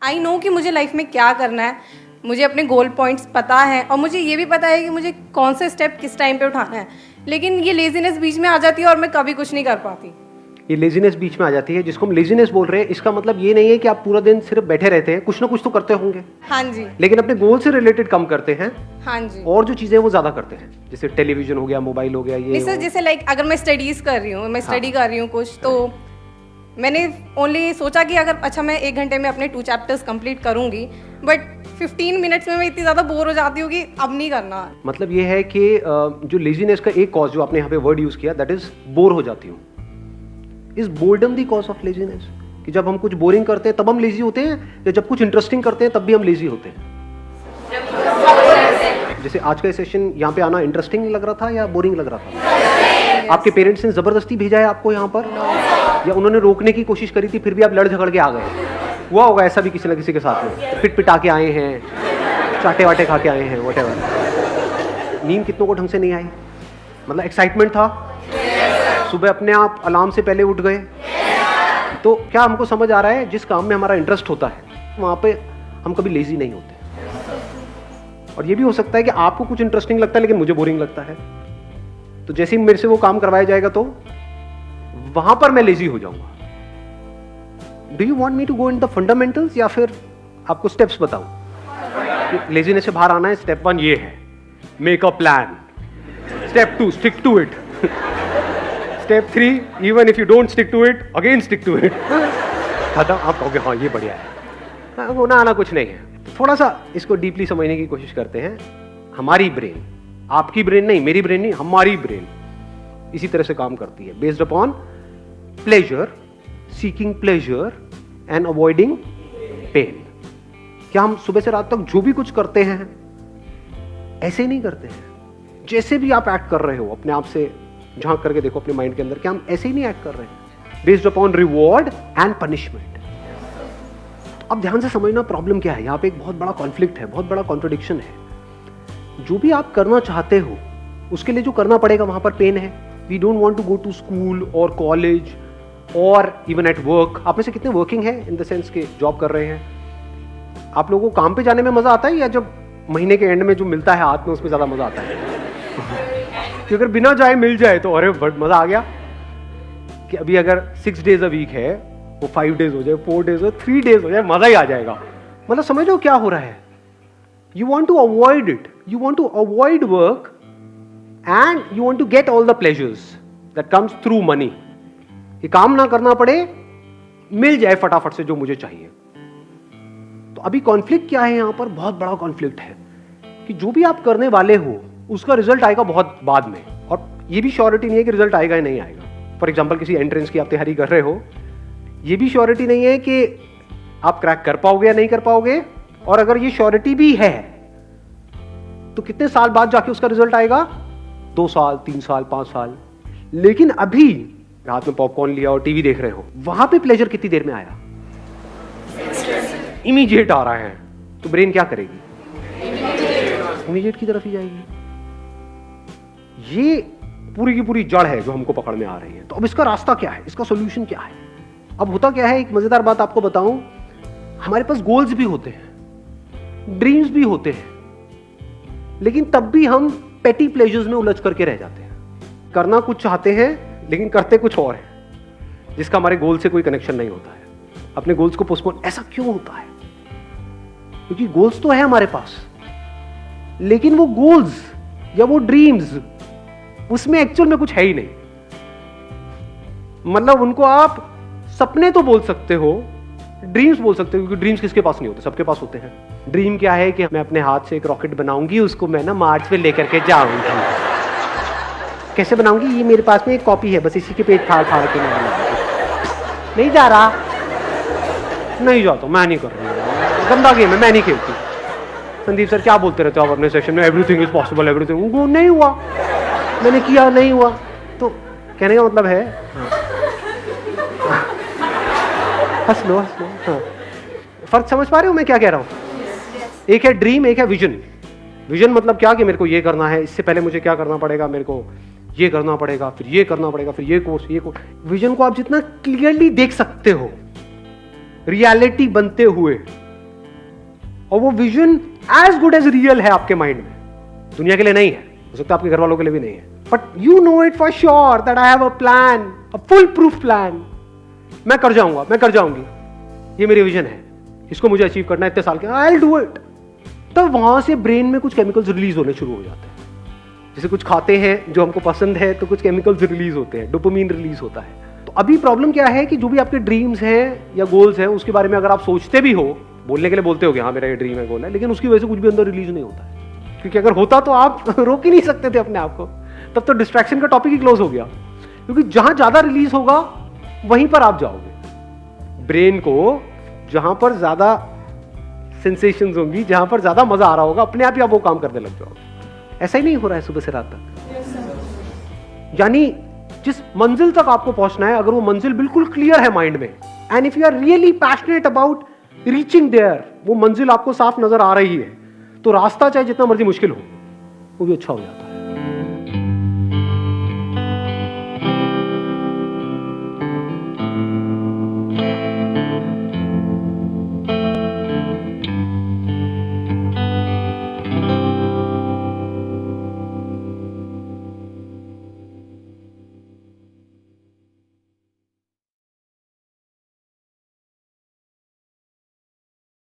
I know कि मुझे life में क्या करना है, मुझे अपने गोल पॉइंट्स पता है और मुझे ये भी पता है कि मुझे कौन से स्टेप किस टाइम पे उठाना है, लेकिन ये लेजीनेस बीच में आ जाती है और मैं कभी कुछ नहीं कर पाती। ये लेजीनेस बीच में आ जाती है, जिसको हम लेजीनेस बोल रहे हैं, इसका मतलब ये नहीं है कि आप पूरा दिन सिर्फ बैठे रहते हैं, कुछ ना कुछ तो करते होंगे। हाँ जी। लेकिन अपने गोल से रिलेटेड कम करते हैं। हाँ जी। और जो चीजें वो ज्यादा करते हैं, जैसे टेलीविजन हो गया, मोबाइल हो गया, ये नहीं सर, जैसे लाइक अगर मैं स्टडीज कर रही हूँ, मैं स्टडी कर रही हूँ कुछ, तो मैंने ओनली सोचा कि अगर अच्छा मैं 1 घंटे में अपने 2 चैप्टर्स कंप्लीट करूंगी, बट 15 मिनट्स में मैं इतनी ज़्यादा बोर हो जाती हूँ कि अब नहीं करना। मतलब ये है कि जो लेजीनेस का एक कॉज जो आपने यहाँ पे वर्ड यूज किया, दैट इज बोर हो जाती हूँ। Is boredom the cause of laziness? कि जब हम कुछ बोरिंग करते हैं तब हम लेजी होते हैं, या जब कुछ इंटरेस्टिंग करते हैं तब भी हम लेजी होते हैं? जैसे आज का सेशन यहाँ पे आना इंटरेस्टिंग लग रहा था या बोरिंग लग रहा था? आपके पेरेंट्स ने जबरदस्ती भेजा है आपको यहाँ पर, या उन्होंने रोकने की कोशिश करी थी फिर भी आप लड़ झगड़ के आ गए? हुआ होगा ऐसा भी किसी ना किसी के साथ में, पिट पिटा के आए हैं, चाटे वाटे खा के आए हैं, व्हाटएवर। नींद कितनों को ढंग से नहीं आई? मतलब एक्साइटमेंट था, सुबह अपने आप अलार्म से पहले उठ गए। तो क्या हमको समझ आ रहा है, जिस काम में हमारा इंटरेस्ट होता है वहाँ पे हम कभी लेजी नहीं होते। और ये भी हो सकता है कि आपको कुछ इंटरेस्टिंग लगता है लेकिन मुझे बोरिंग लगता है, तो जैसे ही मेरे से वो काम करवाया जाएगा तो वहां पर मैं लेजी हो जाऊंगा। Do you want me to go in the fundamentals, या फिर आपको स्टेप्स बताऊं? लेजीनेस से बाहर आना है, स्टेप 1 ये है, make a plan. Step 2 stick to it. Step 3 even if you don't stick to it, again stick to it. खत्म। आप कहोगे हाँ ये बढ़िया है, होना आना कुछ नहीं है। थोड़ा सा इसको डीपली समझने की कोशिश करते हैं। हमारी ब्रेन, आपकी ब्रेन नहीं, मेरी ब्रेन नहीं, हमारी ब्रेन इसी तरह से काम करती है, based upon pleasure, seeking pleasure and avoiding pain. क्या हम सुबह से रात तक जो भी कुछ करते हैं ऐसे ही नहीं करते हैं? जैसे भी आप एक्ट कर रहे हो, अपने आप से झांक करके देखो अपने माइंड के अंदर, क्या हम ऐसे ही नहीं एक्ट कर रहे हैं? Based upon reward and punishment. अब ध्यान से समझना प्रॉब्लम क्या है। यहाँ पे एक बहुत बड़ा कॉन्फ्लिक्ट है, बहुत बड़ा कॉन्ट्रडिक्शन है। जो भी आप करना चाहते हो उसके लिए जो करना पड़ेगा वहां पर पेन है। We don't want to go to school और कॉलेज और इवन एट वर्क। आप में से कितने वर्किंग है, इन द सेंस के जॉब कर रहे हैं? आप लोगों को काम पे जाने में मजा आता है, या जब महीने के एंड में जो मिलता है हाथ में उसमें ज्यादा मजा आता है? कि अगर बिना जाए मिल जाए तो अरे मजा आ गया। कि अभी अगर 6 days a week है, वो 5 days हो जाए, 4 days हो, 3 days हो जाए, मजा ही आ जाएगा। मतलब समझ लो क्या हो रहा है। You want to avoid it, you want to avoid work and you want to get all the pleasures that comes through money. ये काम ना करना पड़े, मिल जाए फटाफट से जो मुझे चाहिए। तो अभी कॉन्फ्लिक्ट क्या है यहाँ पर? बहुत बड़ा कॉन्फ्लिक्ट है कि जो भी आप करने वाले हो उसका रिजल्ट आएगा बहुत बाद में, और ये भी श्योरिटी नहीं है कि रिजल्ट आएगा या नहीं आएगा। फॉर एग्जाम्पल किसी एंट्रेंस की आप तैयारी कर रहे हो, ये भी श्योरिटी नहीं है कि आप क्रैक कर पाओगे या नहीं कर पाओगे, और अगर ये श्योरिटी भी है तो कितने साल बाद जाके उसका रिजल्ट आएगा? 2 साल, 3 साल, 5 साल। लेकिन अभी रात में पॉपकॉर्न लिया और टीवी देख रहे हो, वहां पे प्लेजर कितनी देर में आया? इमीडिएट आ रहा है। तो ब्रेन क्या करेगी? इमीडिएट की तरफ ही जाएगी। ये पूरी की पूरी जड़ है जो हमको पकड़ में आ रही है। तो अब इसका रास्ता क्या है, इसका सोल्यूशन क्या है? अब होता क्या है, एक मजेदार बात आपको बताऊं, हमारे पास गोल्स भी होते हैं, ड्रीम्स भी होते हैं, लेकिन तब भी हम पेटी प्लेजर्स में उलझ करके रह जाते हैं। करना कुछ चाहते हैं लेकिन करते कुछ और है, जिसका हमारे गोल से कोई कनेक्शन नहीं होता है। अपने गोल्स को पोस्टपोन, ऐसा क्यों होता है? क्योंकि गोल्स तो है हमारे पास, लेकिन वो गोल्स या वो ड्रीम्स, उसमें एक्चुअल में कुछ है ही नहीं। मतलब उनको आप सपने तो बोल सकते हो, ड्रीम्स बोल सकते हो, क्योंकि ड्रीम्स किसके पास नहीं होते? सबके पास होते हैं। ड्रीम क्या है कि मैं अपने हाथ से एक रॉकेट बनाऊंगी, उसको मैं ना मार्स पे लेकर के जाऊंगी। कैसे बनाऊंगी? ये मेरे पास में एक कॉपी है, बस इसी के पेट फाड़ फाड़ के मैं बनाऊंगी। नहीं जा रहा, नहीं जाता, मैं नहीं कर रही, गंदा गेम है, मैं नहीं खेलती। संदीप सर क्या बोलते रहते हो आप अपने सेशन में? Everything is possible, everything. वो नहीं हुआ, मैंने किया, नहीं हुआ। तो कहने का मतलब है, हंस लो हंस लो। हाँ, फर्क समझ पा रहे हो मैं क्या कह रहा हूं? एक है ड्रीम, एक है विजन। विजन मतलब क्या कि मेरे को ये करना है, इससे पहले मुझे क्या करना पड़ेगा, मेरे को ये करना पड़ेगा, फिर ये करना पड़ेगा, फिर ये कोर्स, ये कोर्स। विजन को आप जितना क्लियरली देख सकते हो, रियलिटी बनते हुए, और वो vision as good as real है आपके माइंड में, दुनिया के लिए नहीं है, हो सकता है आपके घर वालों के लिए भी नहीं है, but you know it for sure that I have a plan, a full proof plan, मैं कर जाऊंगा, मैं कर जाऊंगी, ये मेरी विजन है, इसको मुझे अचीव करना है इतने साल के, आई विल डू इट। तब वहां से ब्रेन में कुछ केमिकल्स रिलीज होने शुरू हो जाते हैं। जैसे कुछ खाते हैं जो हमको पसंद है तो कुछ केमिकल्स रिलीज होते हैं, डोपामिन रिलीज होता है। तो अभी प्रॉब्लम क्या है कि जो भी आपके ड्रीम्स हैं या गोल्स हैं उसके बारे में अगर आप सोचते भी हो, बोलने के लिए बोलते हो कि हाँ मेरा ये ड्रीम है, गोल है, लेकिन उसकी वजह से कुछ भी अंदर रिलीज नहीं होता है, क्योंकि अगर होता तो आप रोक ही नहीं सकते थे अपने आप को, तब तो डिस्ट्रैक्शन का टॉपिक ही क्लोज हो गया, क्योंकि जहां ज्यादा रिलीज होगा वहीं पर आप जाओगे। ब्रेन को जहां पर ज्यादा सेंसेशंस होंगी, जहां पर ज्यादा मजा आ रहा होगा, अपने आप ही आप वो काम करने लग जाओगे। ऐसा ही नहीं हो रहा है सुबह से रात तक। यानी जिस मंजिल तक आपको पहुंचना है, अगर वो मंजिल बिल्कुल क्लियर है माइंड में, and if you are really passionate about reaching there, वो मंजिल आपको साफ नजर आ रही है, तो रास्ता चाहे जितना मर्जी मुश्किल हो वो भी अच्छा हो जाता है।